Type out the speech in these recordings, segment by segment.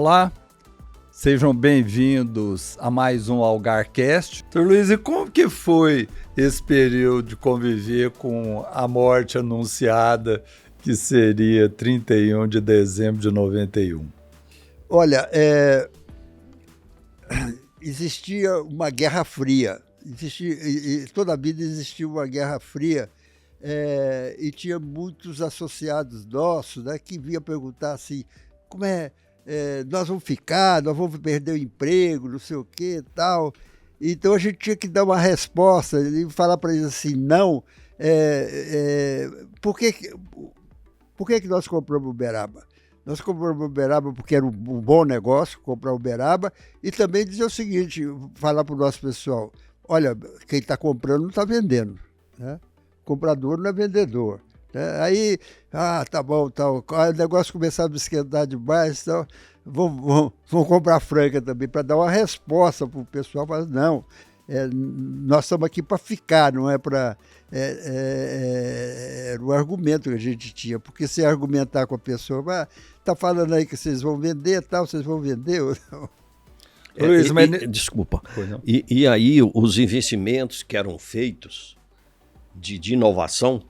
Olá, sejam bem-vindos a mais um Algarcast. Dr. Luiz, e como que foi esse período de conviver com a morte anunciada, que seria 31 de dezembro de 91? Olha, existia uma Guerra Fria. Toda a vida existiu uma Guerra Fria, e tinha muitos associados nossos, né, que vinham perguntar assim, como nós vamos ficar, nós vamos perder o emprego, não sei o que e tal. Então a gente tinha que dar uma resposta e falar para eles assim, não, por que nós compramos Uberaba? Nós compramos Uberaba porque era um bom negócio comprar Uberaba, e também dizer o seguinte, falar para o nosso pessoal, olha, quem está comprando não está vendendo, né? Comprador não é vendedor. Aí, tá bom, tal. O negócio começava a esquentar demais, então, vamos comprar Franca também, para dar uma resposta para o pessoal, mas não, nós estamos aqui para ficar, não é para... Era o argumento que a gente tinha, porque se argumentar com a pessoa, está falando aí que vocês vão vender, tal, vocês vão vender ou não? Luiz, desculpa. E aí os investimentos que eram feitos de inovação,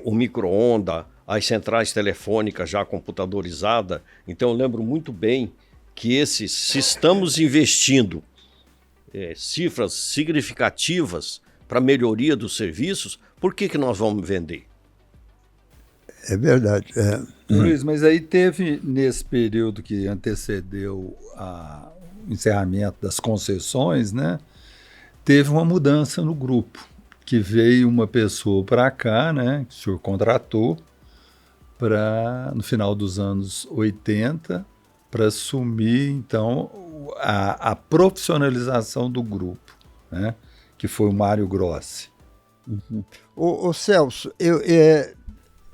o micro-ondas, as centrais telefônicas já computadorizadas, então eu lembro muito bem que se estamos investindo cifras significativas para melhoria dos serviços, por que nós vamos vender? É verdade. Luiz, mas aí teve, nesse período que antecedeu o encerramento das concessões, né, teve uma mudança no grupo, que veio uma pessoa para cá, né, que o senhor contratou, no final dos anos 80, para assumir, então, a profissionalização do grupo, né, que foi o Mário Grossi. Ô Celso,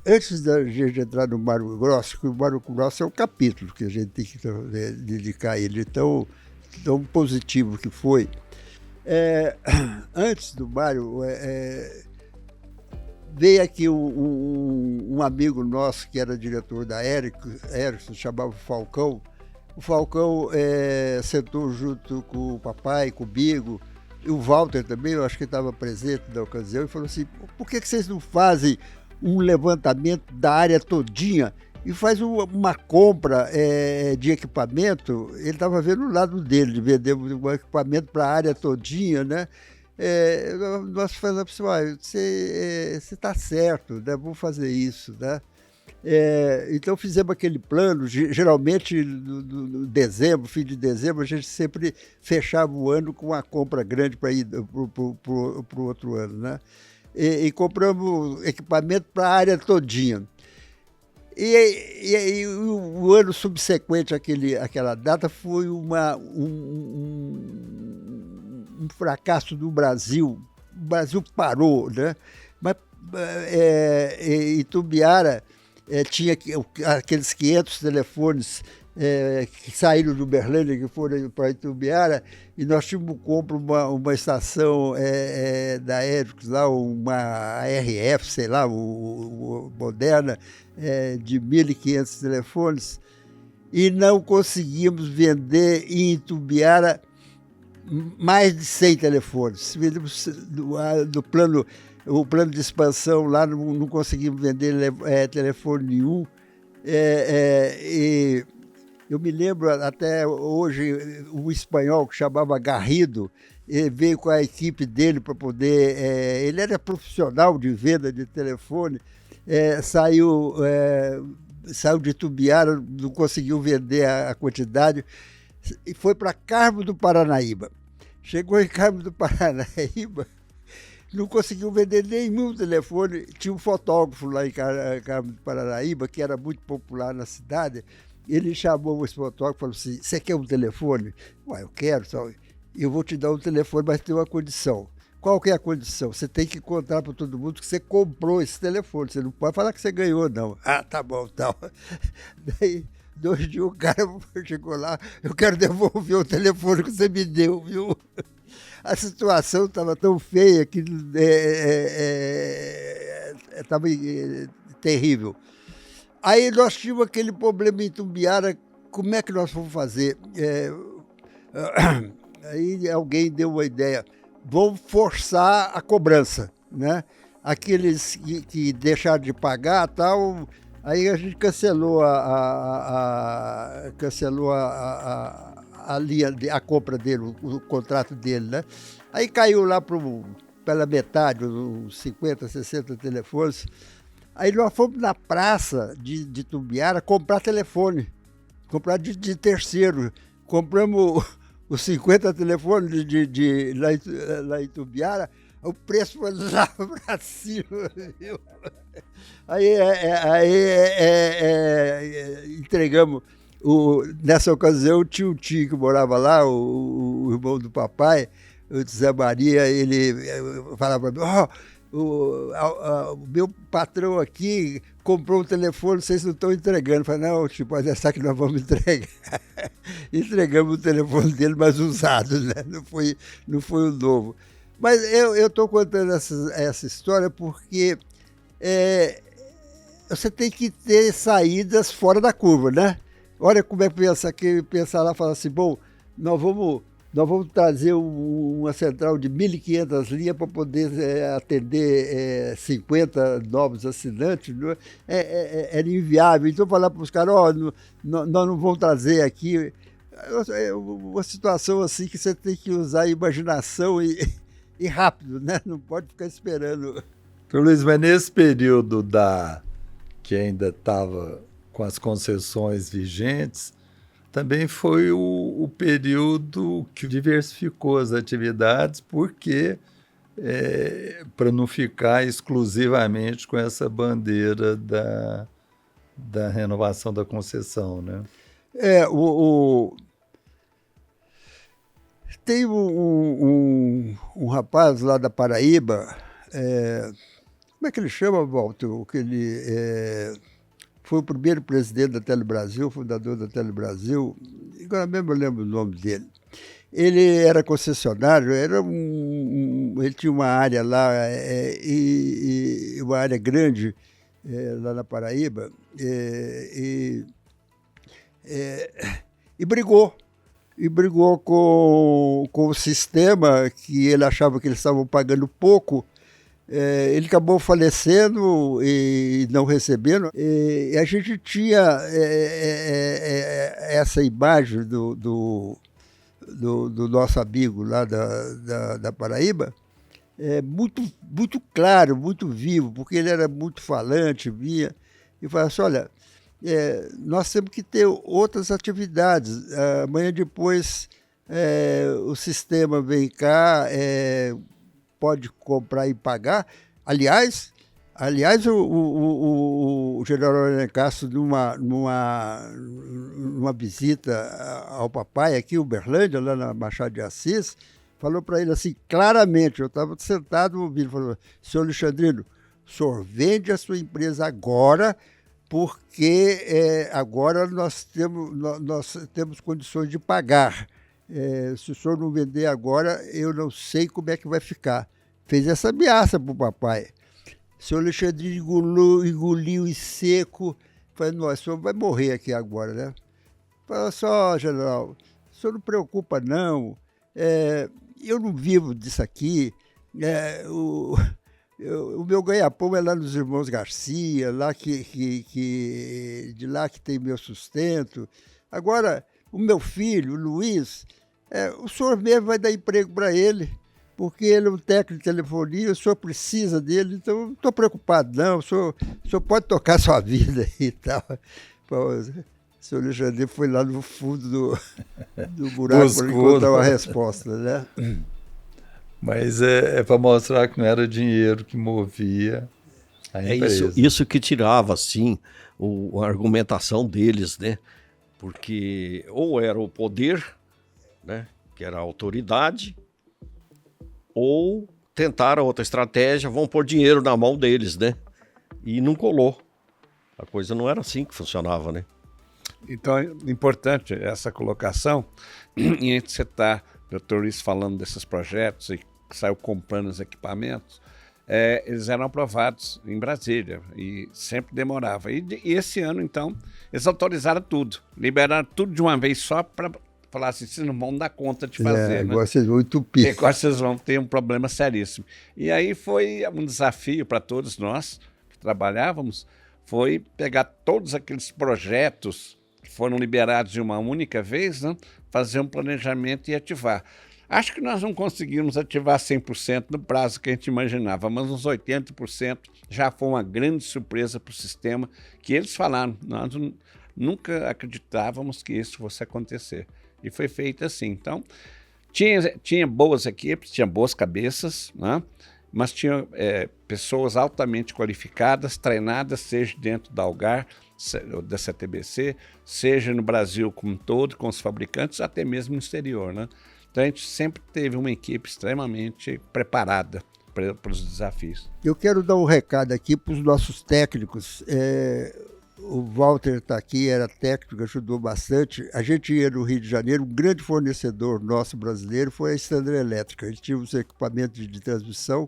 antes da gente entrar no Mário Grossi, que o Mário Grossi é um capítulo que a gente tem que dedicar a ele, tão positivo que foi. Antes do Mário, veio aqui um amigo nosso que era diretor da Ericsson, chamava Falcão. O Falcão sentou junto com o papai, comigo, e o Walter também, eu acho que estava presente na ocasião, e falou assim, por que vocês não fazem um levantamento da área todinha e faz uma compra de equipamento? Ele estava vendo o lado dele, de vender um equipamento para a área todinha, né? Nós falamos assim, você está certo, né? Vamos fazer isso, né? Então fizemos aquele plano, geralmente no dezembro, fim de dezembro, a gente sempre fechava o ano com uma compra grande para ir para o outro ano, né? E compramos equipamento para a área todinha. E o ano subsequente àquela data foi um fracasso do Brasil. O Brasil parou, né? Mas Itumbiara tinha aqueles 500 telefones que saíram do Uberlândia, que foram para Itumbiara, e nós tínhamos compra uma estação da Ericsson, lá, uma RF, sei lá, moderna, de 1.500 telefones, e não conseguimos vender em Itumbiara mais de 100 telefones. Vendemos o plano de expansão lá, não conseguimos vender telefone nenhum. E eu me lembro até hoje, um espanhol que chamava Garrido, veio com a equipe dele para poder... ele era profissional de venda de telefone, saiu de Itumbiara, não conseguiu vender a quantidade, e foi para Carmo do Paranaíba. Chegou em Carmo do Paranaíba, não conseguiu vender nenhum telefone. Tinha um fotógrafo lá em Carmo do Paranaíba, que era muito popular na cidade. Ele chamou esse fotógrafo e falou assim, você quer um telefone? Eu quero, eu vou te dar um telefone, mas tem uma condição. Qual que é a condição? Você tem que contar para todo mundo que você comprou esse telefone, você não pode falar que você ganhou, não. Tá bom, tal. Daí, 2 dias o cara chegou lá, eu quero devolver o telefone que você me deu, viu? A situação estava tão feia que estava terrível. Aí nós tínhamos aquele problema em Itumbiara como é que nós vamos fazer? Aí alguém deu uma ideia, vamos forçar a cobrança, né? Aqueles que deixaram de pagar, tal, aí a gente cancelou a linha, a compra dele, o contrato dele, né? Aí caiu lá pela metade, uns 50, 60 telefones. Aí nós fomos na praça de Itumbiara comprar telefone, comprar de terceiro. Compramos os 50 telefones lá em Itumbiara, o preço foi lá para cima. Viu? Aí entregamos. Nessa ocasião, tinha um tio que morava lá, o irmão do papai, o Zé Maria, ele falava para mim, o meu patrão aqui comprou um telefone, vocês não estão entregando. Eu falei, não, tio, pode deixar que nós vamos entregar. Entregamos o telefone dele, mas usado, né? Não foi o novo. Mas eu estou contando essa história porque você tem que ter saídas fora da curva, né? Olha como é que pensa lá, fala assim, bom, nós vamos trazer uma central de 1.500 linhas para poder atender 50 novos assinantes. Não era inviável. Então, falar para os caras, nós não vamos trazer aqui. É uma situação assim que você tem que usar a imaginação e rápido, né? Não pode ficar esperando. Luiz, mas nesse período que ainda estava com as concessões vigentes, também foi o período que diversificou as atividades, porque para não ficar exclusivamente com essa bandeira da renovação da concessão, né? Tem um rapaz lá da Paraíba, como é que ele chama, Walter? Foi o primeiro presidente da Telebrasil, fundador da Telebrasil, agora mesmo eu lembro o nome dele. Ele era concessionário, ele tinha uma área lá, uma área grande lá na Paraíba, e brigou. E brigou com o sistema, que ele achava que eles estavam pagando pouco. Ele acabou falecendo e não recebendo. E a gente tinha essa imagem do nosso amigo lá da Paraíba, muito, muito claro, muito vivo, porque ele era muito falante, via e falava assim, olha, nós temos que ter outras atividades. Amanhã depois o sistema vem cá, pode comprar e pagar. Aliás, o general Alencastro, numa visita ao papai aqui, em Uberlândia, lá na Machado de Assis, falou para ele assim, claramente, eu estava sentado ouvindo, falou, senhor Alexandrino, o senhor vende a sua empresa agora, porque agora nós temos condições de pagar. Se o senhor não vender agora, eu não sei como é que vai ficar. Fez essa ameaça para o papai. O senhor Alexandre engoliu em seco. Falei, nossa, o senhor vai morrer aqui agora, né? Falei, só, general, o senhor não preocupa, não. Eu não vivo disso aqui. O meu ganha-pão é lá nos Irmãos Garcia, lá de lá que tem meu sustento. Agora, o meu filho, o Luiz, o senhor mesmo vai dar emprego para ele, porque ele é um técnico de telefonia, o senhor precisa dele, então não estou preocupado, não. O senhor pode tocar sua vida e tal. O senhor Alexandre foi lá no fundo do buraco para encontrar uma resposta, né? Mas é para mostrar que não era dinheiro que movia a empresa. Isso que tirava, assim, a argumentação deles, né? Porque ou era o poder, né? Que era a autoridade, ou tentaram outra estratégia, vão pôr dinheiro na mão deles, né? E não colou. A coisa não era assim que funcionava, né? Então, é importante essa colocação, e você está, doutor Luiz, falando desses projetos e saiu comprando os equipamentos, eles eram aprovados em Brasília e sempre demorava. E esse ano, então, eles autorizaram tudo, liberaram tudo de uma vez só para falar assim, vocês não vão dar conta de fazer, né? Agora vocês vão entupir. Agora vocês vão ter um problema seríssimo. E aí foi um desafio para todos nós que trabalhávamos, foi pegar todos aqueles projetos que foram liberados de uma única vez, né? Fazer um planejamento e ativar. Acho que nós não conseguimos ativar 100% no prazo que a gente imaginava, mas uns 80% já foi uma grande surpresa para o sistema, que eles falaram, nós nunca acreditávamos que isso fosse acontecer. E foi feito assim. Então, tinha boas equipes, tinha boas cabeças, né? Mas tinha pessoas altamente qualificadas, treinadas, seja dentro da Algar, da CTBC, seja no Brasil como um todo, com os fabricantes, até mesmo no exterior, né? Então a gente sempre teve uma equipe extremamente preparada para os desafios. Eu quero dar um recado aqui para os nossos técnicos. O Walter está aqui, era técnico, ajudou bastante. A gente ia no Rio de Janeiro, um grande fornecedor nosso brasileiro foi a Standard Elétrica. A gente tinha os equipamentos de transmissão.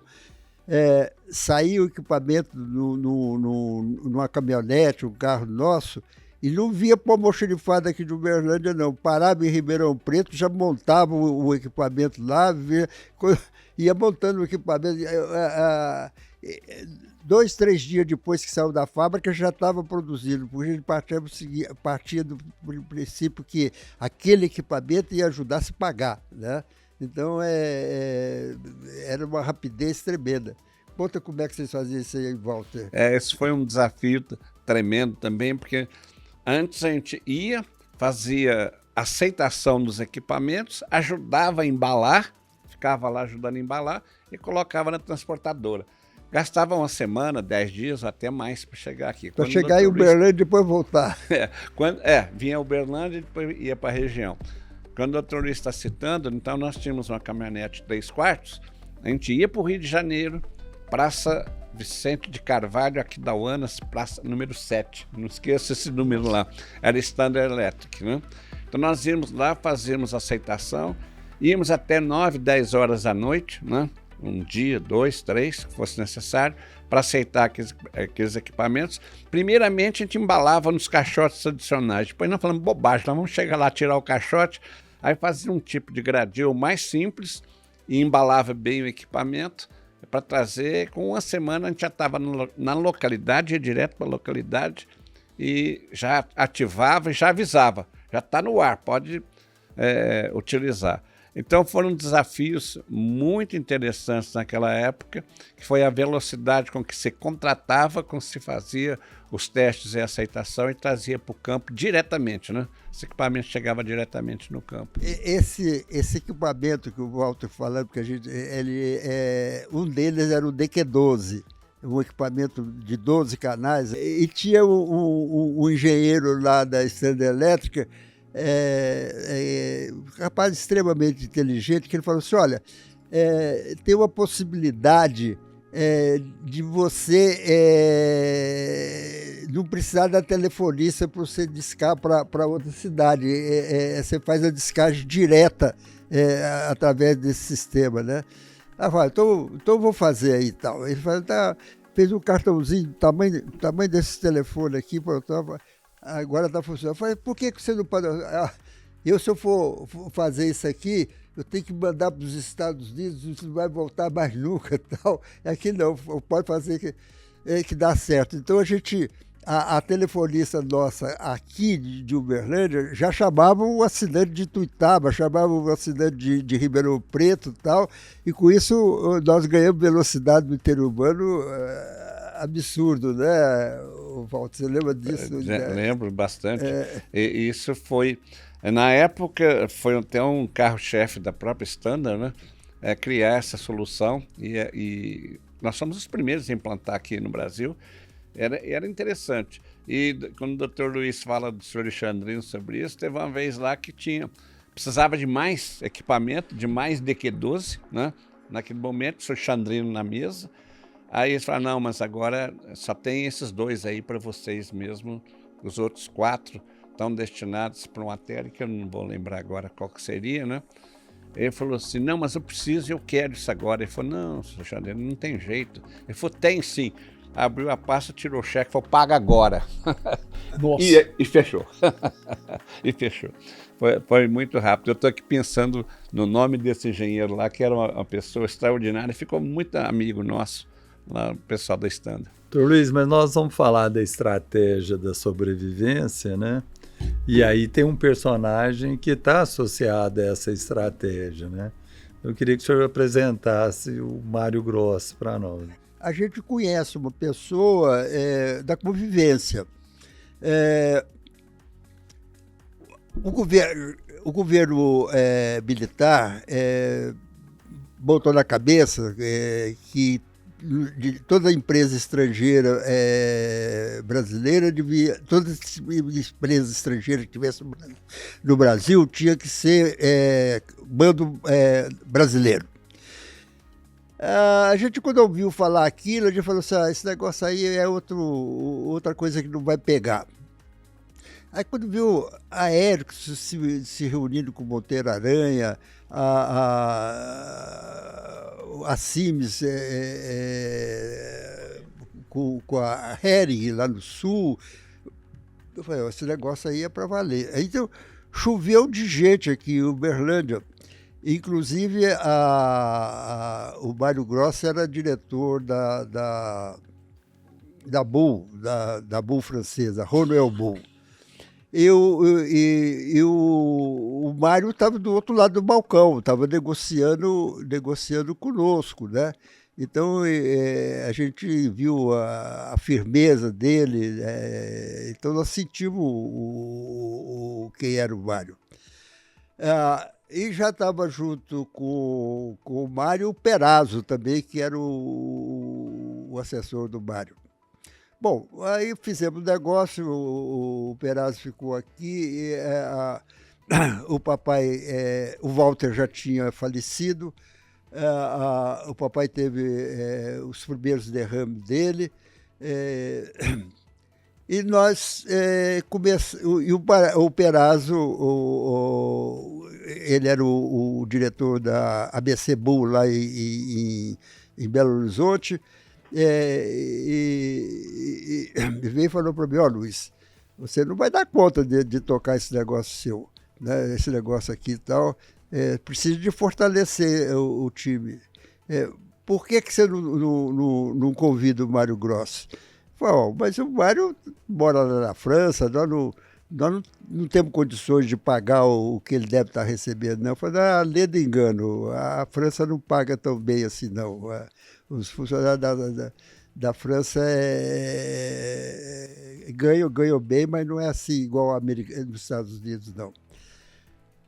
Saía o equipamento numa caminhonete, um carro nosso, e não via para almoxarifado aqui de Uberlândia, não. Parava em Ribeirão Preto, já montava o equipamento lá, ia montando o equipamento. 2, 3 dias depois que saiu da fábrica, já estava produzindo, porque a gente partia do princípio que aquele equipamento ia ajudar a se pagar, né? Então, era uma rapidez tremenda. Conta como é que vocês faziam isso aí, Walter. Esse foi um desafio tremendo também, porque antes a gente fazia aceitação dos equipamentos, ajudava a embalar, ficava lá ajudando a embalar e colocava na transportadora. Gastava uma semana, 10 dias, até mais para chegar aqui. Para chegar em Uberlândia e depois voltar. Vinha a Uberlândia e depois ia para a região. Quando o doutor Luiz está citando, então nós tínhamos uma caminhonete 3/4, a gente ia para o Rio de Janeiro, Praça Vicente de Carvalho, Aquidauanas, praça número 7. Não esqueça esse número lá. Era Standard Electric, né? Então nós íamos lá, fazíamos aceitação, íamos até 9, 10 horas da noite, né? Um dia, 2, 3, que fosse necessário, para aceitar aqueles equipamentos. Primeiramente, a gente embalava nos caixotes adicionais. Depois nós falamos bobagem, nós vamos chegar lá, tirar o caixote, aí fazia um tipo de gradil mais simples e embalava bem o equipamento para trazer. Com uma semana a gente já estava na localidade, ia direto para a localidade e já ativava e já avisava. Já está no ar, pode utilizar. Então foram desafios muito interessantes naquela época, que foi a velocidade com que se contratava, com que se fazia os testes e aceitação e trazia para o campo diretamente, né? Esse equipamento chegava diretamente no campo. Esse equipamento que o Walter falando, porque um deles era o DQ12, um equipamento de 12 canais, e tinha um engenheiro lá da Standard Elétrica, rapaz extremamente inteligente, que ele falou assim, olha, tem uma possibilidade de você não precisar da telefonista para você discar para outra cidade, você faz a descagem direta através desse sistema, né? Então eu vou fazer aí e tal. Ele falou, fez um cartãozinho, tamanho desse telefone aqui, agora está funcionando. Eu falei, por que você não pode... se eu for fazer isso aqui, eu tenho que mandar para os Estados Unidos, isso não vai voltar mais nunca. Tal. Aqui não, pode fazer que dá certo. Então a telefonista nossa aqui de Uberlândia já chamava o acidente de Tuitaba, chamava o acidente de Ribeirão Preto e tal, e com isso nós ganhamos velocidade no interurbano absurdo, né, Walter? Você lembra disso? Lembro bastante. E isso foi, na época, foi até um carro-chefe da própria Standard, né, criar essa solução, e nós somos os primeiros a implantar aqui no Brasil. Era interessante. E quando o Dr. Luiz fala do Sr. Xandrino sobre isso, teve uma vez lá que precisava de mais equipamento, de mais DQ12, né? Naquele momento, o Sr. Xandrino na mesa. Aí eles falaram, não, mas agora só tem esses 2 aí para vocês mesmo, os outros 4 estão destinados para uma matéria que eu não vou lembrar agora qual que seria, né? Ele falou assim, não, mas eu preciso e eu quero isso agora. Ele falou, não, senhor Janeiro, não tem jeito. Ele falou, tem sim. Abriu a pasta, tirou o cheque e falou, paga agora. Nossa. E fechou. E fechou. Foi muito rápido. Eu estou aqui pensando no nome desse engenheiro lá, que era uma pessoa extraordinária, ficou muito amigo nosso, lá, o pessoal da Standard. Doutor Luiz, mas nós vamos falar da estratégia da sobrevivência, né? E aí tem um personagem que está associado a essa estratégia, né? Eu queria que o senhor apresentasse o Mário Grossi para nós. A gente conhece uma pessoa da convivência. O governo militar botou na cabeça que de toda empresa estrangeira brasileira todas as empresas estrangeiras que tivessem no Brasil tinha que ser bando brasileiro. A gente, quando ouviu falar aquilo, a gente falou assim, esse negócio aí é outra coisa que não vai pegar. Aí quando viu a Érico se reunindo com o Monteiro Aranha, a Simes com a Hering lá no sul, eu falei, esse negócio aí é para valer. Aí, então, choveu de gente aqui em Uberlândia. Inclusive, o Mário Grossi era diretor da Bull, da Bull francesa, Ronoel Bull. O Mário estava do outro lado do balcão, estava negociando conosco, né? Então, a gente viu a firmeza dele, então nós sentimos quem era o Mário. E já estava junto com o Mário Perazzo também, que era o assessor do Mário. Bom, aí fizemos negócio, o Perazzo ficou aqui, o papai, o Walter já tinha falecido, o papai teve os primeiros derrames dele, e nós começamos, e o Perazzo, ele era o diretor da ABC Bull lá em Belo Horizonte, e veio e falou para mim, Luiz, você não vai dar conta de tocar esse negócio seu, né? Esse negócio aqui e tal, precisa de fortalecer o time. Por que você não convida o Mário Grossi? Falei, mas o Mário mora lá na França, nós não temos condições de pagar o que ele deve estar recebendo, não. Eu falei, lê de engano, a França não paga tão bem assim, não. Os funcionários da França ganham bem, mas não é assim igual nos Estados Unidos, não.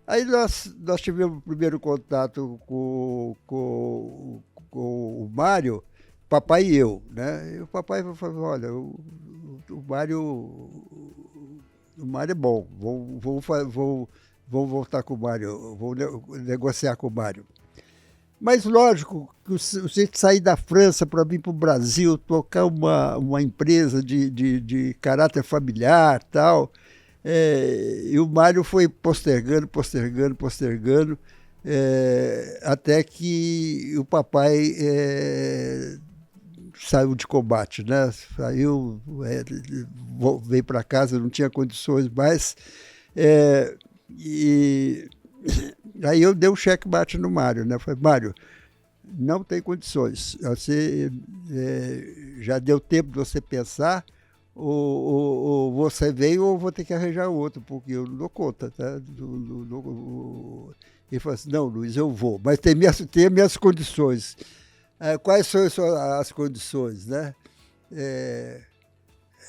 Aí nós tivemos o primeiro contato com o Mário, papai e eu, né? E o papai falou, olha, o Mário é bom, vou voltar com o Mário, vou negociar com o Mário. Mas lógico que você sair da França para vir para o Brasil, tocar uma empresa de caráter familiar e tal, e o Mário foi postergando, até que o papai saiu de combate, né? Saiu, veio para casa, não tinha condições mais, e aí eu dei um checkmate no Mário, né? Falei, Mário, não tem condições, você já deu tempo de você pensar, ou você veio ou vou ter que arranjar outro, porque eu não dou conta, tá? Ele falou assim, não, Luiz, eu vou, mas tem minhas condições. Quais são as condições, né?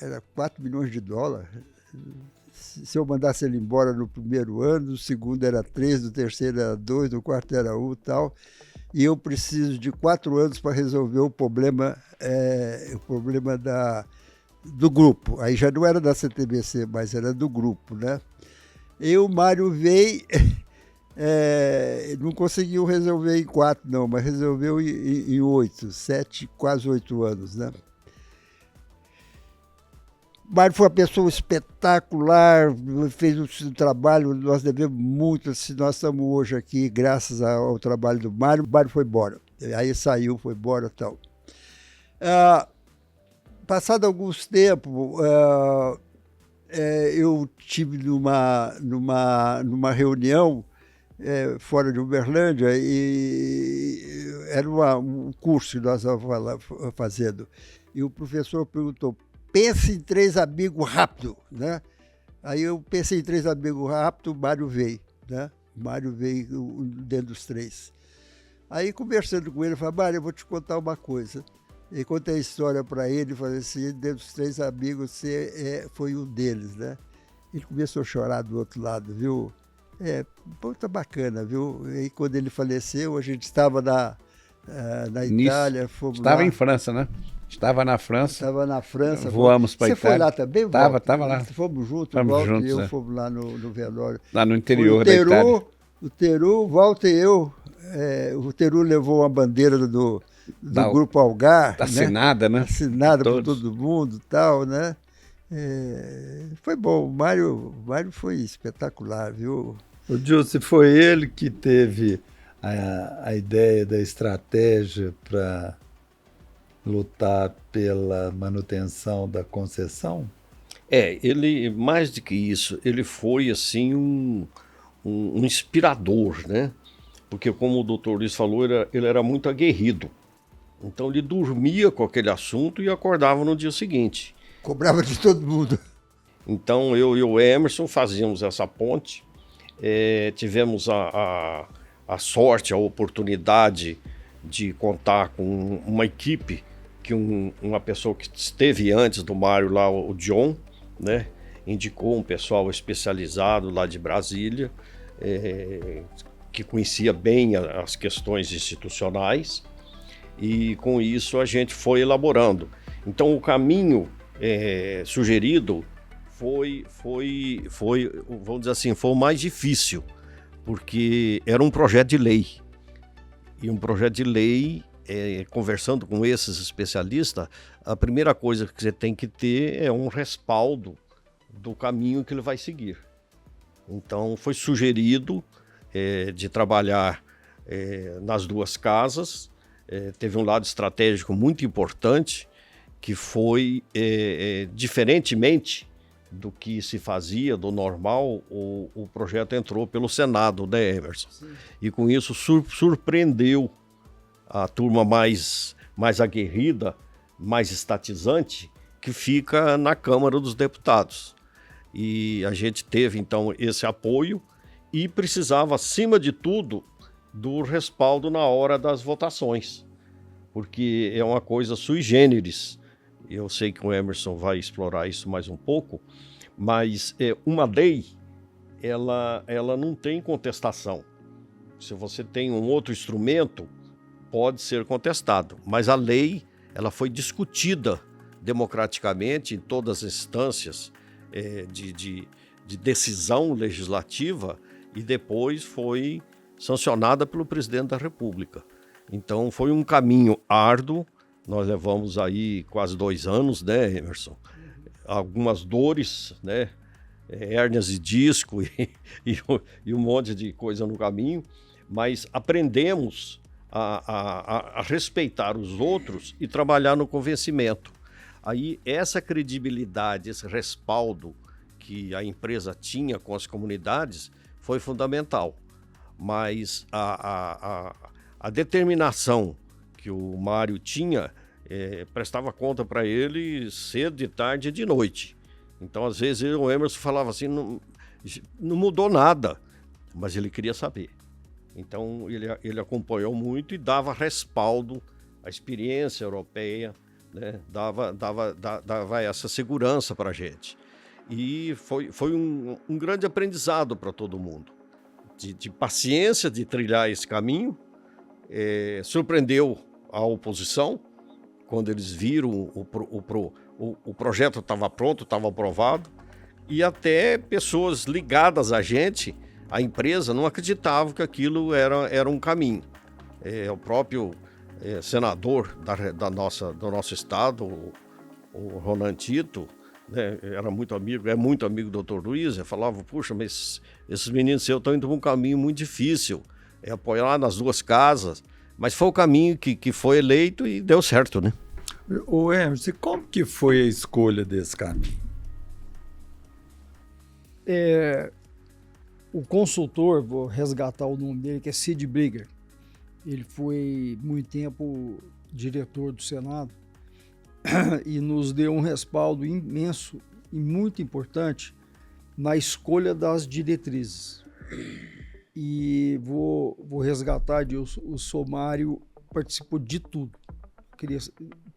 Era 4 milhões de dólares. Se eu mandasse ele embora no primeiro ano, no segundo era 3, no terceiro era 2, no quarto era 1 e tal. E eu preciso de 4 anos para resolver o problema do grupo. Aí já não era da CTBC, mas era do grupo, né? E o Mário veio, não conseguiu resolver em 4, não, mas resolveu em 8, 7, quase 8 anos, né? Mário foi uma pessoa espetacular, fez um trabalho, nós devemos muito, se nós estamos hoje aqui, graças ao trabalho do Mário. O Mário foi embora, aí saiu, foi embora e tal. Passado alguns tempos, eu tive numa reunião fora de Uberlândia e era um curso que nós estávamos fazendo. E o professor perguntou, pense em 3 amigos rápido, né? Aí eu pensei em 3 amigos rápido, o Mário veio, né? O Mário veio dentro dos 3. Aí conversando com ele, eu falei, Mário, eu vou te contar uma coisa. E contei a história para ele, falei assim, dentro dos 3 amigos, você foi um deles, né? Ele começou a chorar do outro lado, viu? Tá bacana, viu? E quando ele faleceu, a gente estava na Itália, fomos Estava lá. Em França, né? Estava na França. Voamos para a Itália. Você foi lá também? Estava lá. Fomos juntos, Fomos Walter juntos, e eu fomos lá no velório. Lá no interior da Itália. O Teru, Walter e eu. O Teru levou uma bandeira do Grupo Algar. Assinada, né? Assinada por todo mundo e tal, né? Foi bom. O Mário foi espetacular, viu? O Gilson, foi ele que teve a ideia da estratégia para lutar pela manutenção da concessão? Ele, mais do que isso, ele foi assim um inspirador, né? Porque como o doutor Luiz falou, ele era muito aguerrido. Então ele dormia com aquele assunto e acordava no dia seguinte. Cobrava de todo mundo. Então eu e o Emerson fazíamos essa ponte. Tivemos a sorte, a oportunidade de contar com uma equipe, que uma pessoa que esteve antes do Mário lá, o John, né, indicou um pessoal especializado lá de Brasília, que conhecia bem as questões institucionais, e com isso a gente foi elaborando. Então o caminho sugerido foi, vamos dizer assim, foi o mais difícil, porque era um projeto de lei. E um projeto de lei, conversando com esses especialistas, a primeira coisa que você tem que ter é um respaldo do caminho que ele vai seguir. Então foi sugerido de trabalhar nas 2 casas. Teve um lado estratégico muito importante, que foi, diferentemente do que se fazia, do normal, o projeto entrou pelo Senado, né, Emerson? Sim. E com isso surpreendeu a turma mais aguerrida, mais estatizante, que fica na Câmara dos Deputados. E a gente teve, então, esse apoio e precisava, acima de tudo, do respaldo na hora das votações, porque é uma coisa sui generis. Eu sei que o Emerson vai explorar isso mais um pouco, mas uma lei, ela não tem contestação. Se você tem um outro instrumento, pode ser contestado, mas a lei, ela foi discutida democraticamente em todas as instâncias de decisão legislativa e depois foi sancionada pelo presidente da República. Então foi um caminho árduo. Nós levamos aí quase 2 anos, né, Emerson? Algumas dores, né? Hérnias de disco e um monte de coisa no caminho, mas aprendemos a respeitar os outros e trabalhar no convencimento. Aí essa credibilidade, esse respaldo que a empresa tinha com as comunidades foi fundamental. Mas a determinação que o Mário tinha, prestava conta para ele cedo, de tarde e de noite. Então, às vezes, o Emerson falava assim, não mudou nada, mas ele queria saber. Então, ele acompanhou muito e dava respaldo à experiência europeia, né? Dava essa segurança para a gente. E foi um grande aprendizado para todo mundo, de paciência, de trilhar esse caminho. Surpreendeu a oposição, quando eles viram o projeto estava pronto, estava aprovado, e até pessoas ligadas a gente, a empresa, não acreditavam que aquilo era um caminho. O próprio senador do nosso estado, o Ronan Tito, né, era muito amigo, é muito amigo do Dr. Luiz, eu falava, puxa, mas esses meninos seus estão indo por um caminho muito difícil, é apoiar nas duas casas, mas foi o caminho que foi eleito e deu certo, né? Ô Emerson, como que foi a escolha desse caminho? O consultor, vou resgatar o nome dele, que é Sid Brigger. Ele foi muito tempo diretor do Senado e nos deu um respaldo imenso e muito importante na escolha das diretrizes. E vou resgatar, Dilson, o Somário participou de tudo.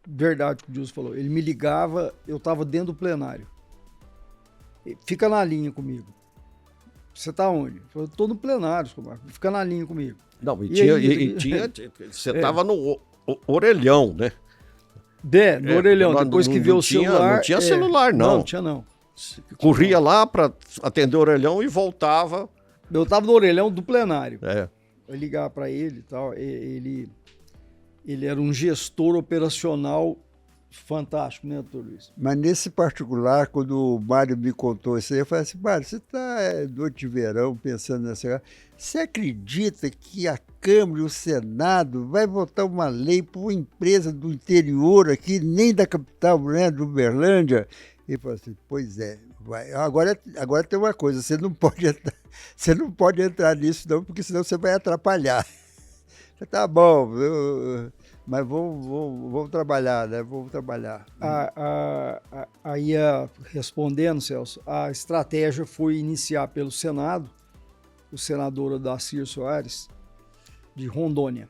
Verdade o que o Dilson falou. Ele me ligava, eu estava dentro do plenário. Fica na linha comigo. Você está onde? Eu falei, estou no plenário, Somário. Fica na linha comigo. Não, você estava no orelhão, né? No orelhão, depois que vê o celular... Não tinha celular, não. Não tinha, não. Corria lá para atender o orelhão e voltava. Eu estava no orelhão do plenário. Eu ligar para ele e tal. Ele era um gestor operacional fantástico, né, doutor Luiz? Mas nesse particular, quando o Mário me contou isso aí, eu falei assim, Mário, você está noite de verão pensando nessa... Você acredita que a Câmara e o Senado vai votar uma lei para uma empresa do interior aqui, nem da capital, né, de Uberlândia? Ele falou assim, pois é. Vai. Agora tem uma coisa, você não pode entrar nisso não, porque senão você vai atrapalhar. Tá bom, mas vamos trabalhar, né? Vamos trabalhar. Aí, respondendo, Celso, a estratégia foi iniciar pelo Senado, o senador Odacir Soares, de Rondônia.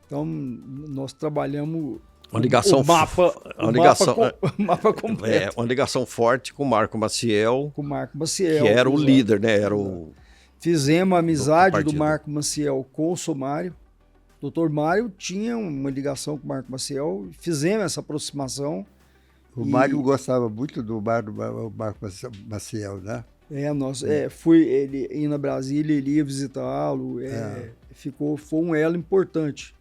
Então, nós trabalhamos uma ligação, o mapa completo. Uma ligação forte com o Marco Maciel. Com o Marco Maciel. Que era o líder, né? Fizemos a amizade do Marco Maciel com o Somário. O doutor Mário tinha uma ligação com o Marco Maciel. Fizemos essa aproximação. O Mário gostava muito do Marco Maciel, né? Ele ia na Brasília, ele ia visitá-lo. Foi um elo importante.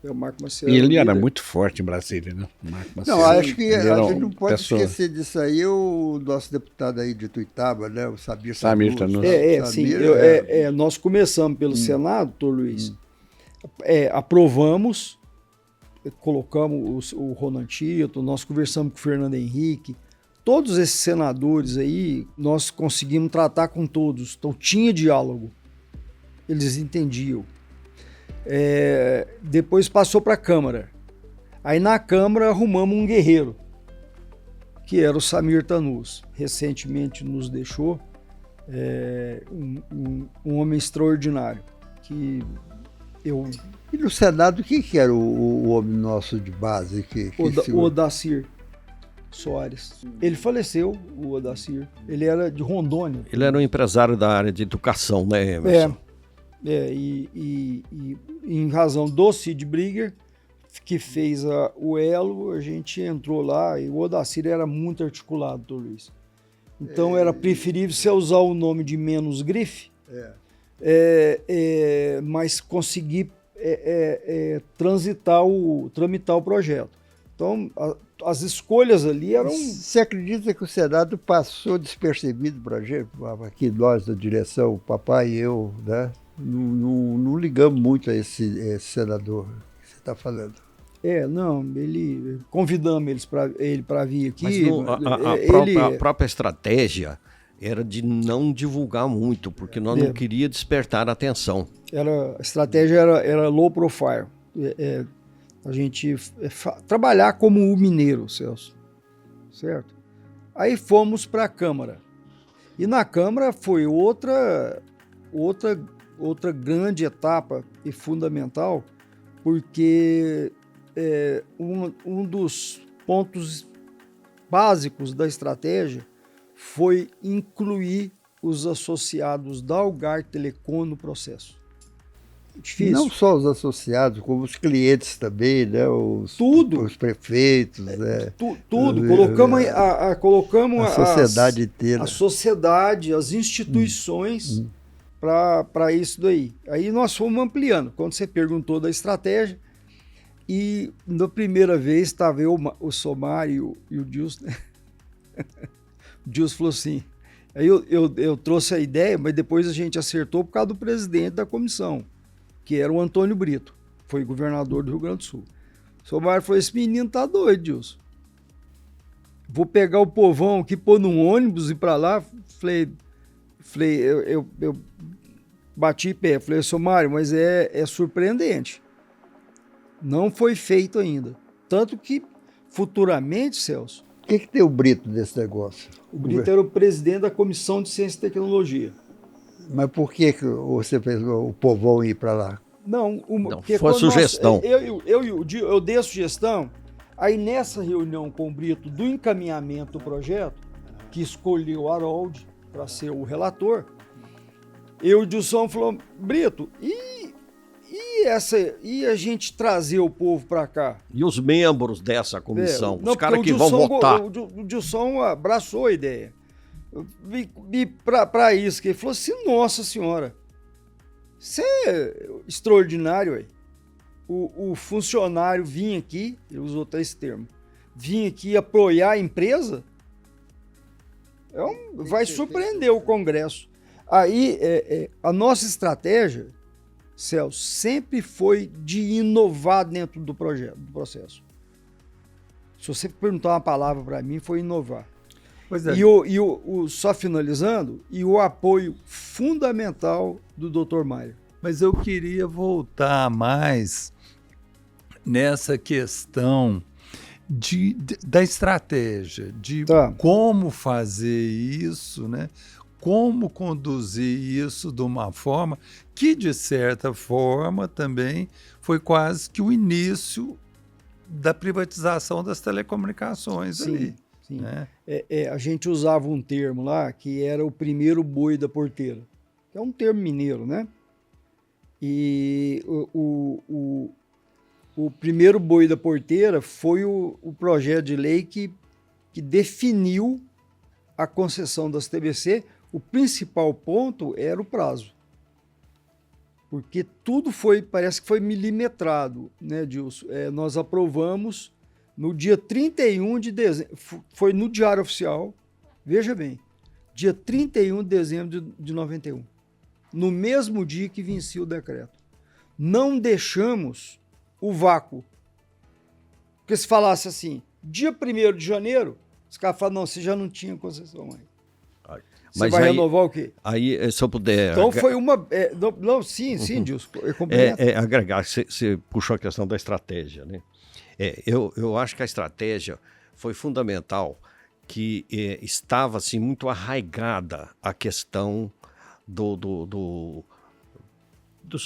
O Marco Maciel. E ele era muito forte em Brasília, né? Marco Maciel. Não, acho que a gente não pode esquecer disso aí. O nosso deputado aí de Tuitaba, né? O Samir Tanus. Sim. Nós começamos pelo Senado, doutor Luiz. Aprovamos, colocamos o Ronan Tito, nós conversamos com o Fernando Henrique. Todos esses senadores aí, nós conseguimos tratar com todos. Então tinha diálogo. Eles entendiam. Depois passou para a Câmara. Aí na Câmara arrumamos um guerreiro, que era o Samir Tanus. Recentemente nos deixou, um homem extraordinário. E no Senado, quem que era o homem nosso de base? O Odacir Soares. Ele faleceu, o Odacir. Ele era de Rondônia. Ele era um empresário da área de educação, né, Emerson? E em razão do Sid Brigger, que fez o elo, a gente entrou lá, e o Odacir era muito articulado, doutor Luiz. Então era preferível você usar o nome de menos grife, mas conseguir tramitar o projeto. Então as escolhas ali eram... Você acredita que o Senado passou despercebido para a gente? Aqui nós da direção, o papai e eu, né? Não ligamos muito a esse senador que você está falando. Convidamos ele para vir aqui. Mas a própria estratégia era de não divulgar muito, porque nós não queríamos despertar a atenção. A estratégia era low profile. A gente trabalhar como o mineiro, Celso. Certo? Aí fomos para a Câmara. E na Câmara foi outra grande etapa e fundamental, porque um dos pontos básicos da estratégia foi incluir os associados da Algar Telecom no processo. Difícil. Não só os associados, como os clientes também, né? Os prefeitos. Tudo. Colocamos a sociedade inteira. A sociedade, as instituições para isso daí. Aí nós fomos ampliando. Quando você perguntou da estratégia, e na primeira vez estava eu, o Somário e o Dilson, né? O Dilson falou assim, aí eu trouxe a ideia, mas depois a gente acertou por causa do presidente da comissão, que era o Antônio Brito, foi governador do Rio Grande do Sul. O seu Mário falou, esse menino tá doido, Dilson. Vou pegar o povão aqui, pôr num ônibus e ir pra lá. Falei, eu bati pé. Falei, seu Mário, mas é surpreendente. Não foi feito ainda. Tanto que, futuramente, Celso... O que tem o Brito desse negócio? O Brito era o presidente da Comissão de Ciência e Tecnologia. Mas por que você fez o povão ir para lá? Não, foi sugestão. Eu dei a sugestão, aí nessa reunião com o Brito do encaminhamento do projeto, que escolheu o Harold para ser o relator, e o Dilson falou, Brito, e a gente trazer o povo para cá? E os membros dessa comissão, os caras que vão votar? O Dilson abraçou a ideia. E para isso, que ele falou assim, nossa senhora, isso é extraordinário, aí. O funcionário vinha aqui, ele usou até esse termo, vinha aqui apoiar a empresa, vai surpreender o Congresso. Aí, a nossa estratégia, Celso, sempre foi de inovar dentro do processo. Se você perguntar uma palavra para mim, foi inovar. Pois é. Só finalizando, e o apoio fundamental do Dr. Mário. Mas eu queria voltar mais nessa questão da estratégia, de como fazer isso, né? Como conduzir isso de uma forma que, de certa forma, também foi quase que o início da privatização das telecomunicações. Sim, ali. Sim. Né? A gente usava um termo lá que era o primeiro boi da porteira, que é um termo mineiro, né? E o primeiro boi da porteira foi o projeto de lei que definiu a concessão das TBC. O principal ponto era o prazo. Porque tudo parece que foi milimetrado, né, Dilson? Nós aprovamos no dia 31 de dezembro, foi no Diário Oficial, veja bem, dia 31 de dezembro de 91, no mesmo dia que vencia o decreto. Não deixamos o vácuo. Porque se falasse assim, dia 1º de janeiro, os caras falaram, não, você já não tinha concessão mais. Você vai renovar o quê? Aí, se eu puder... Então foi uma... sim, Dilson, agregar, você puxou a questão da estratégia, né? Eu acho que a estratégia foi fundamental, que estava assim, muito arraigada a questão dos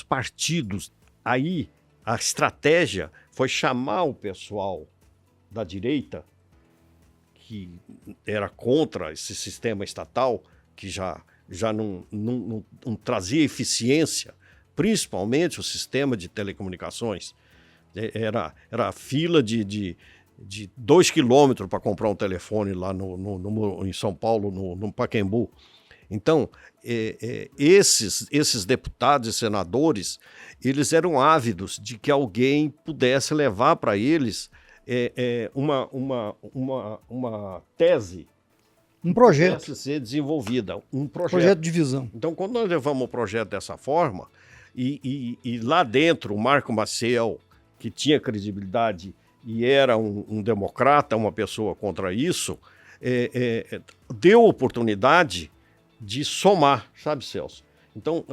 partidos. Aí a estratégia foi chamar o pessoal da direita, que era contra esse sistema estatal, que já não trazia eficiência, principalmente o sistema de telecomunicações. Era fila de 2 quilômetros para comprar um telefone lá em São Paulo, no Pacaembu. Então, esses deputados e senadores, eles eram ávidos de que alguém pudesse levar para eles uma tese, um projeto, pudesse ser desenvolvida, um projeto de visão. Então, quando nós levamos o projeto dessa forma, e lá dentro o Marco Maciel, que tinha credibilidade e era um democrata, uma pessoa contra isso, deu oportunidade de somar, sabe, Celso? Então,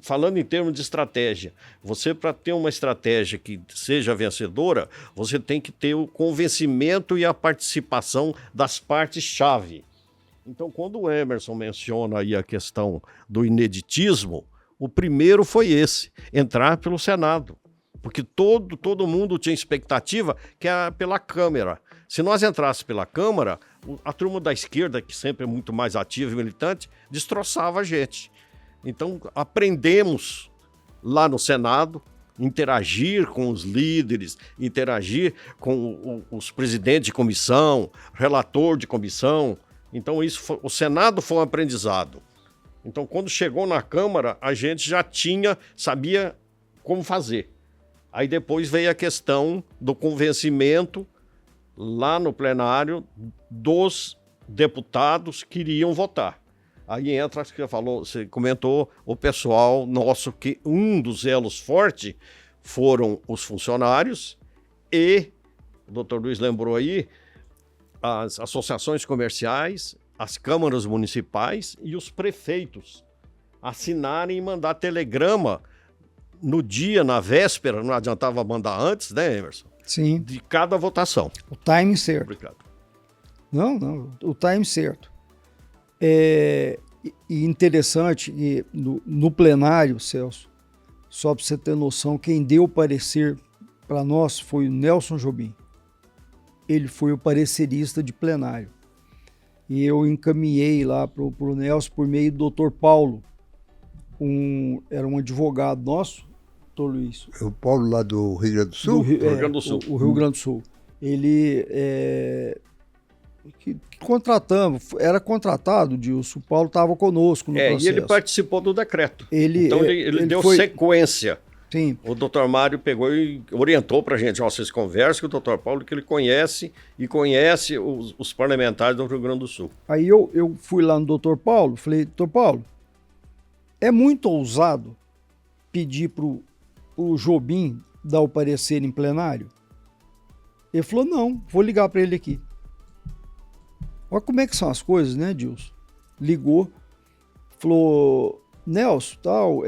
falando em termos de estratégia, você, para ter uma estratégia que seja vencedora, você tem que ter o convencimento e a participação das partes-chave. Então, quando o Emerson menciona aí a questão do ineditismo, o primeiro foi esse, entrar pelo Senado. Porque todo mundo tinha expectativa que era pela Câmara. Se nós entrássemos pela Câmara, a turma da esquerda, que sempre é muito mais ativa e militante, destroçava a gente. Então, aprendemos lá no Senado, interagir com os líderes, interagir com os presidentes de comissão, relator de comissão. Então, o Senado foi um aprendizado. Então, quando chegou na Câmara, a gente já sabia como fazer. Aí depois veio a questão do convencimento lá no plenário dos deputados queriam votar. Aí entra, você comentou, o pessoal nosso, que um dos elos fortes foram os funcionários e, o doutor Luiz lembrou aí, as associações comerciais, as câmaras municipais e os prefeitos assinarem e mandar telegrama no dia, na véspera, não adiantava mandar antes, né, Emerson? Sim. De cada votação. O time certo. Obrigado. Não, o time certo. E interessante, que no plenário, Celso, só para você ter noção, quem deu o parecer para nós foi o Nelson Jobim. Ele foi o parecerista de plenário. E eu encaminhei lá para o Nelson por meio do Dr. Paulo, era um advogado nosso, doutor Luiz. O Paulo lá do Rio Grande do Sul? Rio Grande do Sul. O Rio Grande do Sul. Ele que contratamos, era contratado, Dilson. O Paulo estava conosco no processo. E ele participou do decreto. Ele deu sequência. Sim. O doutor Mário pegou e orientou para a gente, vocês conversem com o doutor Paulo, que ele conhece os parlamentares do Rio Grande do Sul. Aí eu fui lá no doutor Paulo, falei, doutor Paulo, é muito ousado pedir pro Jobim dar o parecer em plenário? Ele falou, não, vou ligar para ele aqui. Olha como é que são as coisas, né, Dilson? Ligou, falou, Nelson, tal,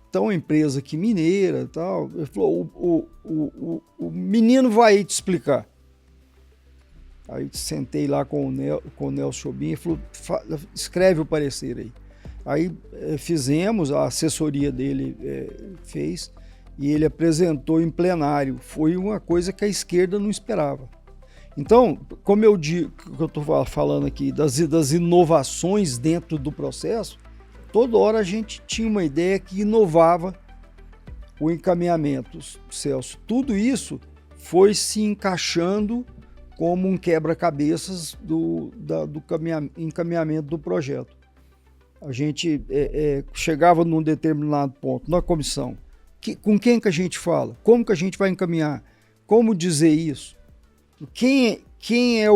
então uma empresa aqui mineira, tal. Ele falou, o menino vai te explicar. Aí sentei lá com o Nelson Jobim e falou, escreve o parecer aí. Aí fizemos, a assessoria dele fez, e ele apresentou em plenário. Foi uma coisa que a esquerda não esperava. Então, como eu digo, que eu estou falando aqui, das inovações dentro do processo, toda hora a gente tinha uma ideia que inovava o encaminhamento, Celso. Tudo isso foi se encaixando como um quebra-cabeças do encaminhamento do projeto. A gente chegava num determinado ponto na comissão. Com quem que a gente fala? Como que a gente vai encaminhar? Como dizer isso? Quem é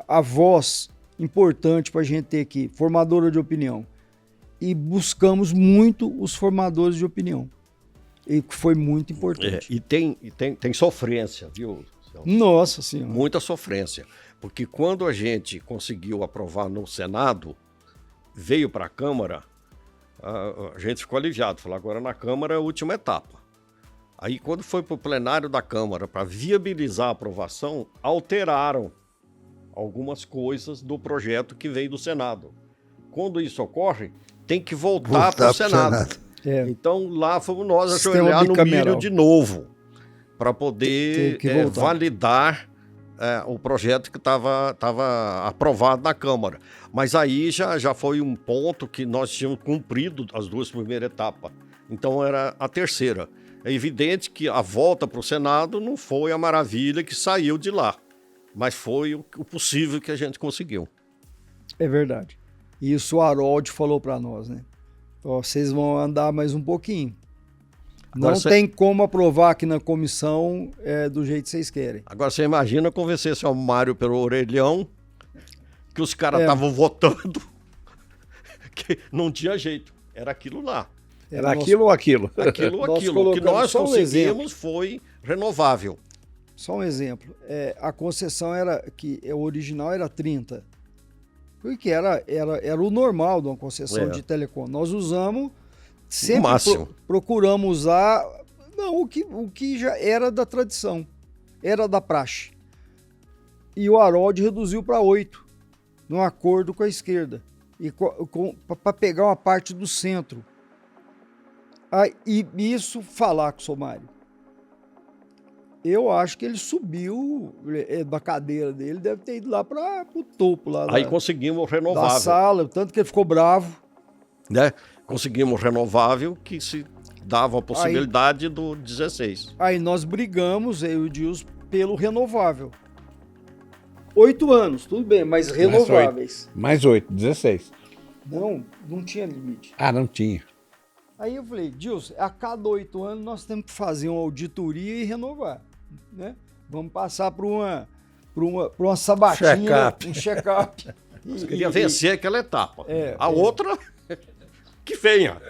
a voz importante para a gente ter aqui? Formadora de opinião. E buscamos muito os formadores de opinião. E foi muito importante. E tem sofrência, viu, Celso? Nossa Senhora. Muita sofrência. Porque quando a gente conseguiu aprovar no Senado, veio para a Câmara, a gente ficou aliviado. Falou, agora na Câmara é a última etapa. Aí quando foi para o plenário da Câmara para viabilizar a aprovação, alteraram algumas coisas do projeto que veio do Senado. Quando isso ocorre, tem que voltar para o Senado. Então lá fomos nós ajoelhar no milho de novo para poder validar o projeto que estava aprovado na Câmara. Mas aí já foi um ponto que nós tínhamos cumprido as duas primeiras etapas. Então era a terceira. É evidente que a volta para o Senado não foi a maravilha que saiu de lá, mas foi o possível que a gente conseguiu. É verdade. Isso o Harold falou para nós, né? Vocês vão andar mais um pouquinho. Agora não tem como aprovar aqui na comissão do jeito que vocês querem. Agora você imagina convencer seu Mário pelo orelhão que os caras estavam votando, que não tinha jeito, era aquilo lá. Era aquilo ou aquilo? Aquilo ou aquilo. O que nós conseguimos foi renovável. Só um exemplo. A concessão o original era 30. Porque era o normal de uma concessão de telecom. Nós usamos, sempre procuramos usar o que já era da tradição, era da praxe. E o Harold reduziu para 8, num acordo com a esquerda, para pegar uma parte do centro. E isso falar com o Somário. Eu acho que ele subiu da cadeira dele, deve ter ido lá para o topo. Aí conseguimos renovável. Da sala, tanto que ele ficou bravo. Né? Conseguimos renovável, que se dava a possibilidade do 16. Aí nós brigamos, eu e o Dilson, pelo renovável. 8 anos, tudo bem, mas renováveis. Mais 8, 16. Não tinha limite. Não tinha. Aí eu falei, Dilson, a cada 8 anos nós temos que fazer uma auditoria e renovar, né? Vamos passar por uma sabatina, Check-up. um check-up. Você queria vencer aquela etapa. Outra, que venha.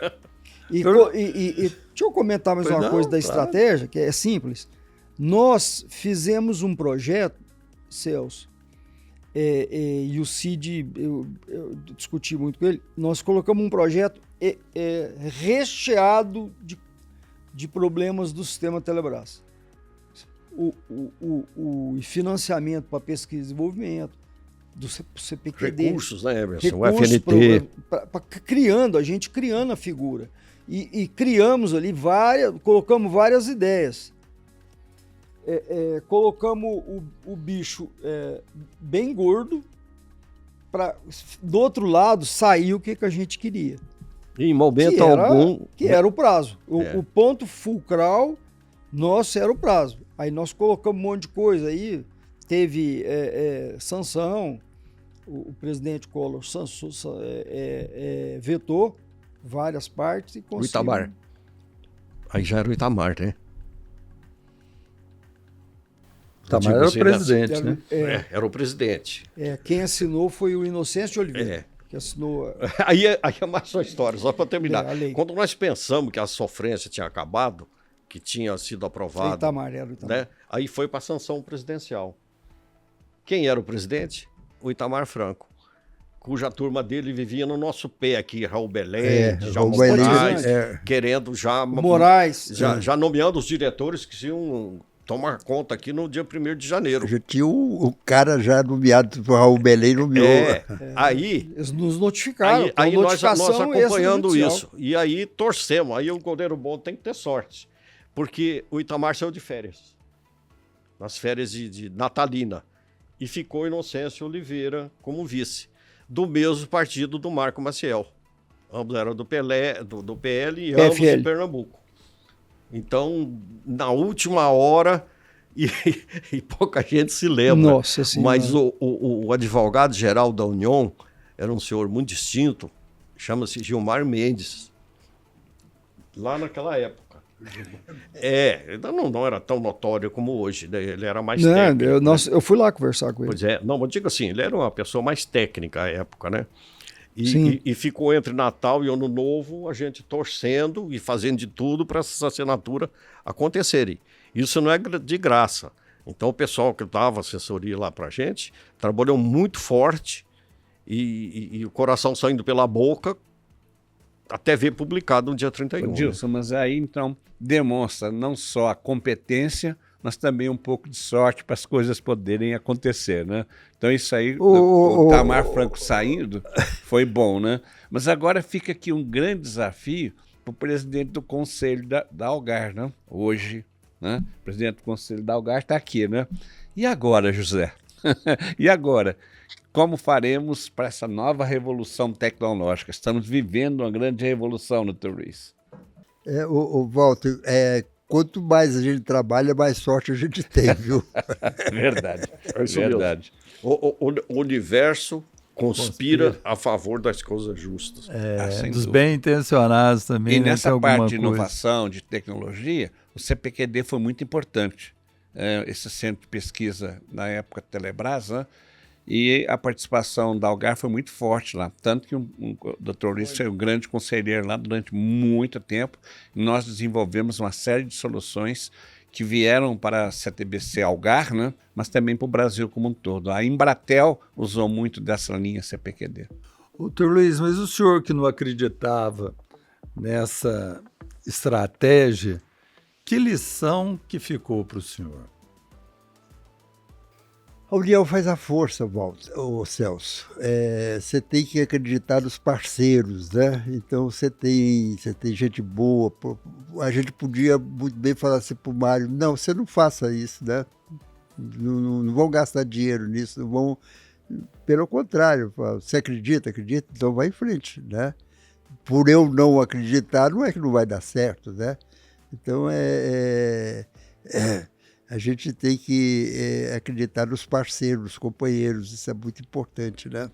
Deixa eu comentar mais uma coisa da estratégia, que é simples. Nós fizemos um projeto, Celso, e o Cid, eu discuti muito com ele, nós colocamos um projeto recheado de problemas do sistema Telebrás. O financiamento para pesquisa e desenvolvimento, do CPQD. Recursos, né, Emerson? O FNT. A gente criando a figura. E criamos ali colocamos várias ideias. Colocamos o bicho bem gordo, para do outro lado sair o que a gente queria. Em momento algum. Que era o prazo. O ponto fulcral nosso era o prazo. Aí nós colocamos um monte de coisa aí. Teve sanção, o presidente Collor vetou várias partes e conseguiu. O Itamar. Aí já era o Itamar, né? Itamar era o presidente, né? Era o presidente. Quem assinou foi o Inocêncio de Oliveira. Que assinou. Aí é mais uma história, só para terminar. Quando nós pensamos que a sofrência tinha acabado, que tinha sido aprovado, era o Itamar. Né? Aí foi para a sanção presidencial. Quem era o presidente? O Itamar Franco, cuja turma dele vivia no nosso pé aqui, Raul Belém, Moraes, querendo Moraes, já nomeando os diretores que iam tomar conta aqui no dia 1º de janeiro. Já tinha o cara já nomeado, o Raul Belém nomeou. Aí eles nos notificaram. Aí nós acompanhando isso. E aí torcemos. Aí o goleiro bom tem que ter sorte. Porque o Itamar saiu de férias. Nas férias de natalina. E ficou Inocêncio Oliveira como vice. Do mesmo partido do Marco Maciel. Ambos eram do PL e ambos de Pernambuco. Então, na última hora, e pouca gente se lembra, Nossa Senhora. Mas o advogado-geral da União era um senhor muito distinto, chama-se Gilmar Mendes, lá naquela época. Ainda não era tão notório como hoje, né? Ele era mais técnico. Eu fui lá conversar com ele. Pois não, mas digo assim, ele era uma pessoa mais técnica à época, né? E ficou entre Natal e Ano Novo a gente torcendo e fazendo de tudo para essa assinatura acontecerem. Isso não é de graça. Então o pessoal que dava assessoria lá para a gente trabalhou muito forte e o coração saindo pela boca até ver publicado no dia 31. Dilson, mas aí então demonstra não só a competência, mas também um pouco de sorte para as coisas poderem acontecer, né? Então isso aí, o Itamar Franco saindo, foi bom, né? Mas agora fica aqui um grande desafio para o presidente do Conselho da Algar, né? Hoje, né? O presidente do Conselho da Algar está aqui, né? E agora, José? E agora? Como faremos para essa nova revolução tecnológica? Estamos vivendo uma grande revolução no turismo. Walter, quanto mais a gente trabalha, mais sorte a gente tem, viu? Verdade. Verdade. O universo conspira a favor das coisas justas. Dos bem intencionados também. E nessa parte de inovação, de tecnologia, o CPQD foi muito importante. Esse centro de pesquisa na época Telebrás, né? E a participação da Algar foi muito forte lá, tanto que o Dr. Luiz foi um grande conselheiro lá durante muito tempo. E nós desenvolvemos uma série de soluções que vieram para a CTBC Algar, né? Mas também para o Brasil como um todo. A Embratel usou muito dessa linha CPQD. Dr. Luiz, mas o senhor que não acreditava nessa estratégia, que lição que ficou para o senhor? A união faz a força, Celso. Você tem que acreditar nos parceiros, né? Então você tem gente boa. A gente podia muito bem falar assim para o Mário, não, você não faça isso, né? Não vão gastar dinheiro nisso, não vão. Pelo contrário, você acredita, então vai em frente, né? Por eu não acreditar, não é que não vai dar certo, né? Então a gente tem que acreditar nos parceiros, nos companheiros, isso é muito importante, né?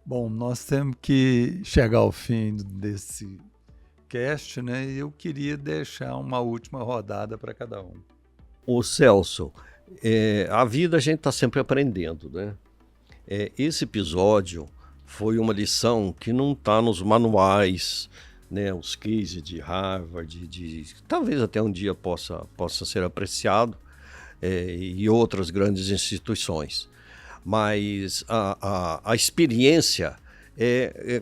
Bom, nós temos que chegar ao fim desse cast, né? E eu queria deixar uma última rodada para cada um. O Celso, A vida a gente está sempre aprendendo, né? Esse episódio foi uma lição que não está nos manuais, né? Os cases de Harvard, talvez até um dia possa ser apreciado, e outras grandes instituições. Mas a experiência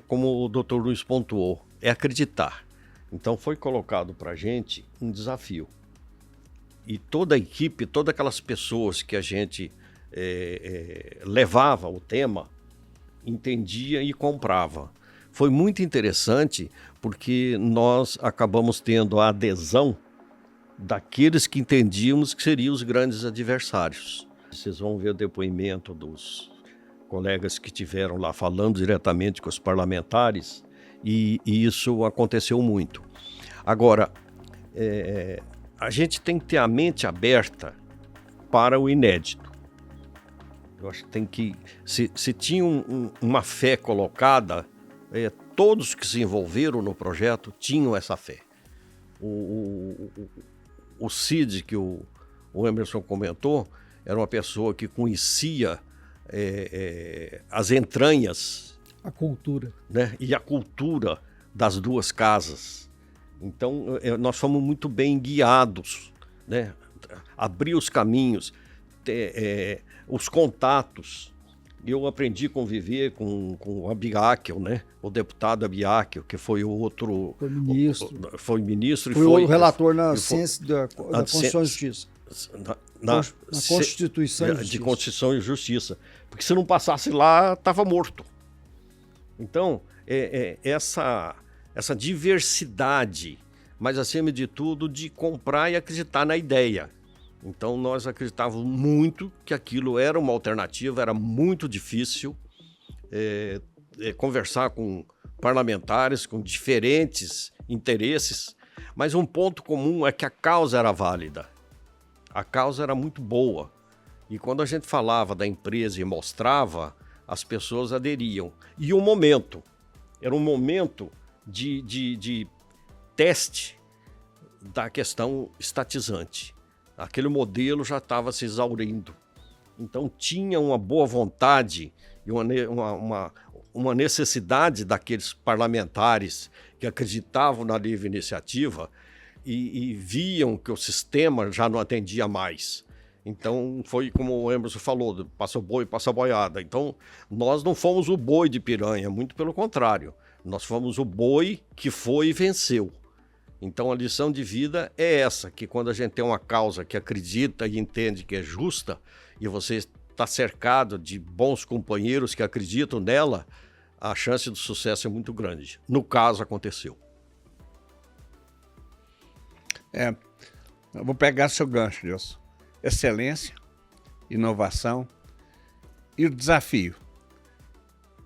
como o Dr. Luiz pontuou, é acreditar. Então foi colocado para a gente um desafio. E toda a equipe, todas aquelas pessoas que a gente levava o tema, entendia e comprava. Foi muito interessante porque nós acabamos tendo a adesão daqueles que entendíamos que seriam os grandes adversários. Vocês vão ver o depoimento dos colegas que estiveram lá falando diretamente com os parlamentares, e isso aconteceu muito. Agora, a gente tem que ter a mente aberta para o inédito. Eu acho que tem que... Se tinha uma fé colocada, todos que se envolveram no projeto tinham essa fé. O Cid, que o Emerson comentou, era uma pessoa que conhecia as entranhas, a cultura, né? E a cultura das duas casas. Então, nós fomos muito bem guiados, né? Abrir os caminhos, os contatos. Eu aprendi a conviver com o Abiáquil, né? O deputado Abiáquil, que foi o outro... Foi ministro. Foi o relator na ciência da Constituição e Justiça. Na Constituição e Justiça. De Constituição e Justiça. Porque se não passasse lá, estava morto. Então, essa diversidade, mas acima de tudo, de comprar e acreditar na ideia. Então, nós acreditávamos muito que aquilo era uma alternativa, era muito difícil conversar com parlamentares, com diferentes interesses, mas um ponto comum é que a causa era válida. A causa era muito boa. E quando a gente falava da empresa e mostrava, as pessoas aderiam. E o momento, era um momento de teste da questão estatizante. Aquele modelo já estava se exaurindo. Então tinha uma boa vontade e uma necessidade daqueles parlamentares que acreditavam na livre iniciativa e viam que o sistema já não atendia mais. Então foi como o Emerson falou, passa boi, passa boiada. Então nós não fomos o boi de piranha, muito pelo contrário. Nós fomos o boi que foi e venceu. Então a lição de vida é essa, que quando a gente tem uma causa que acredita e entende que é justa, e você está cercado de bons companheiros que acreditam nela, a chance do sucesso é muito grande. No caso, aconteceu. Eu vou pegar seu gancho, Deus. Excelência, inovação e o desafio.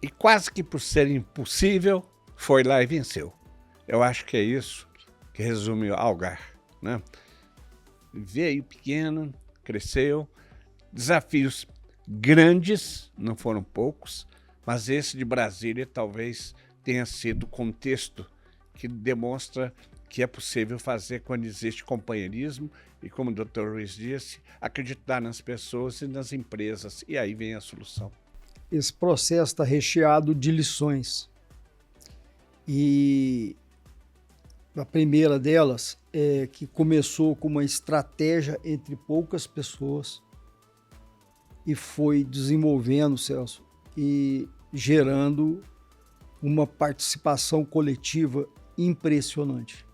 E quase que por ser impossível, foi lá e venceu. Eu acho que é isso que resume Algar, né? Veio pequeno, cresceu, desafios grandes, não foram poucos, mas esse de Brasília talvez tenha sido o contexto que demonstra que é possível fazer quando existe companheirismo e, como o Dr. Luiz disse, acreditar nas pessoas e nas empresas, e aí vem a solução. Esse processo está recheado de lições. E a primeira delas é que começou com uma estratégia entre poucas pessoas e foi desenvolvendo, Celso, e gerando uma participação coletiva impressionante.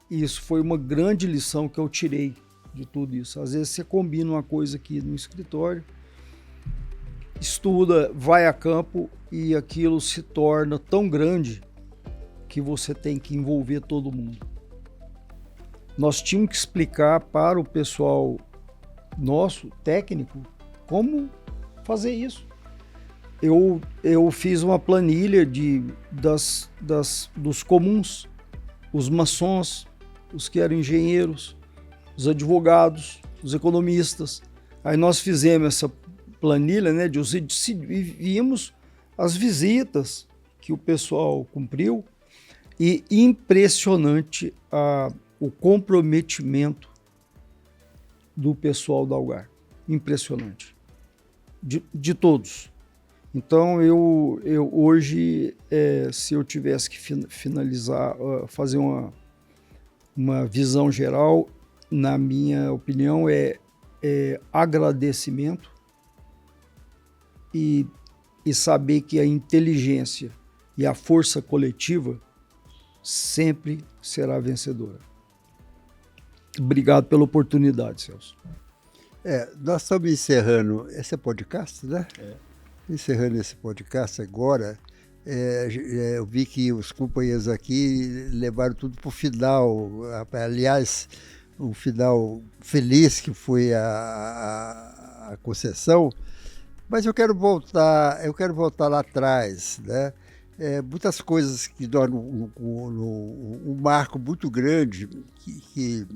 Isso foi uma grande lição que eu tirei de tudo isso. Às vezes você combina uma coisa aqui no escritório, estuda, vai a campo e aquilo se torna tão grande que você tem que envolver todo mundo. Nós tínhamos que explicar para o pessoal nosso, técnico, como fazer isso. Eu fiz uma planilha dos comuns, os maçons, os que eram engenheiros, os advogados, os economistas. Aí nós fizemos essa planilha, né, e vimos as visitas que o pessoal cumpriu, e impressionante o comprometimento do pessoal da Algar. Impressionante. De todos. Então, eu hoje, se eu tivesse que finalizar, fazer uma visão geral, na minha opinião, é agradecimento e saber que a inteligência e a força coletiva sempre será vencedora. Obrigado pela oportunidade, Celso. Nós estamos encerrando esse podcast, né? Encerrando esse podcast agora. Eu vi que os companheiros aqui levaram tudo para o final. Aliás, um final feliz que foi a concessão. Mas eu quero voltar lá atrás, né? Muitas coisas que nós, um marco muito grande, que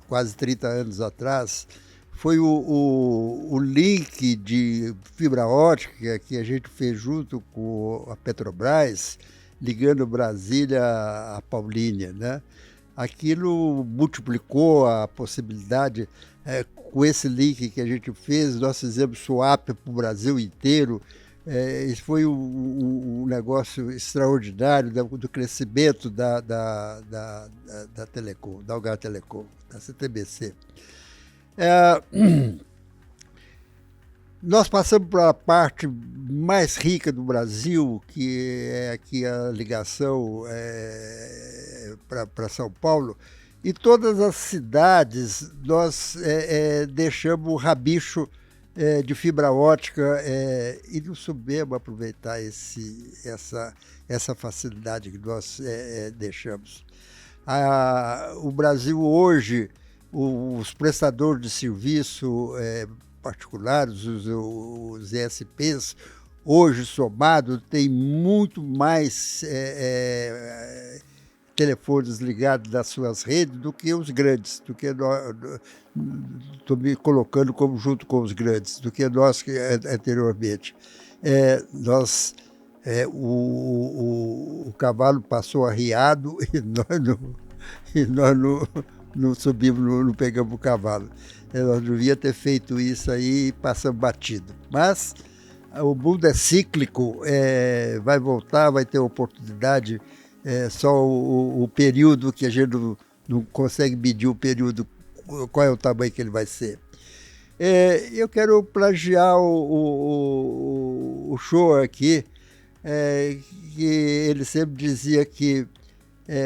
quase 30 anos atrás, foi o link de fibra ótica que a gente fez junto com a Petrobras, ligando Brasília a Paulínia, né? Aquilo multiplicou a possibilidade, com esse link que a gente fez, nós fizemos swap para o Brasil inteiro. Isso foi um negócio extraordinário do crescimento da Telecom, da Algar Telecom, da CTBC. Nós passamos para a parte mais rica do Brasil, que é aqui a ligação para São Paulo, e todas as cidades nós deixamos o rabicho de fibra ótica e não soubemos aproveitar essa facilidade que nós deixamos. O Brasil hoje, os prestadores de serviço particulares, os ESPs, hoje somado, tem muito mais telefones ligados nas suas redes do que os grandes, do que estou me colocando junto com os grandes, do que nós anteriormente. O cavalo passou arriado e nós não subimos, não pegamos o cavalo. Nós devíamos ter feito isso aí e passamos batido. Mas o mundo é cíclico, vai voltar, vai ter oportunidade. Só o período que a gente não consegue medir o período, qual é o tamanho que ele vai ser. Eu quero plagiar o show aqui, que ele sempre dizia que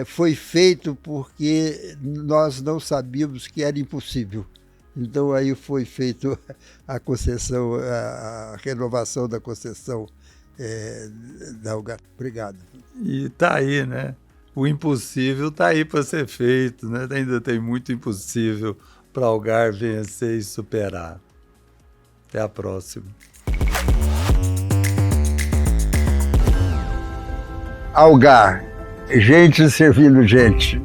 foi feito porque nós não sabíamos que era impossível. Então aí foi feito a concessão, a renovação da concessão da Algar. Obrigado. E tá aí, né? O impossível tá aí para ser feito, né? Ainda tem muito impossível para Algar vencer e superar. Até a próxima. Algar, gente servindo gente.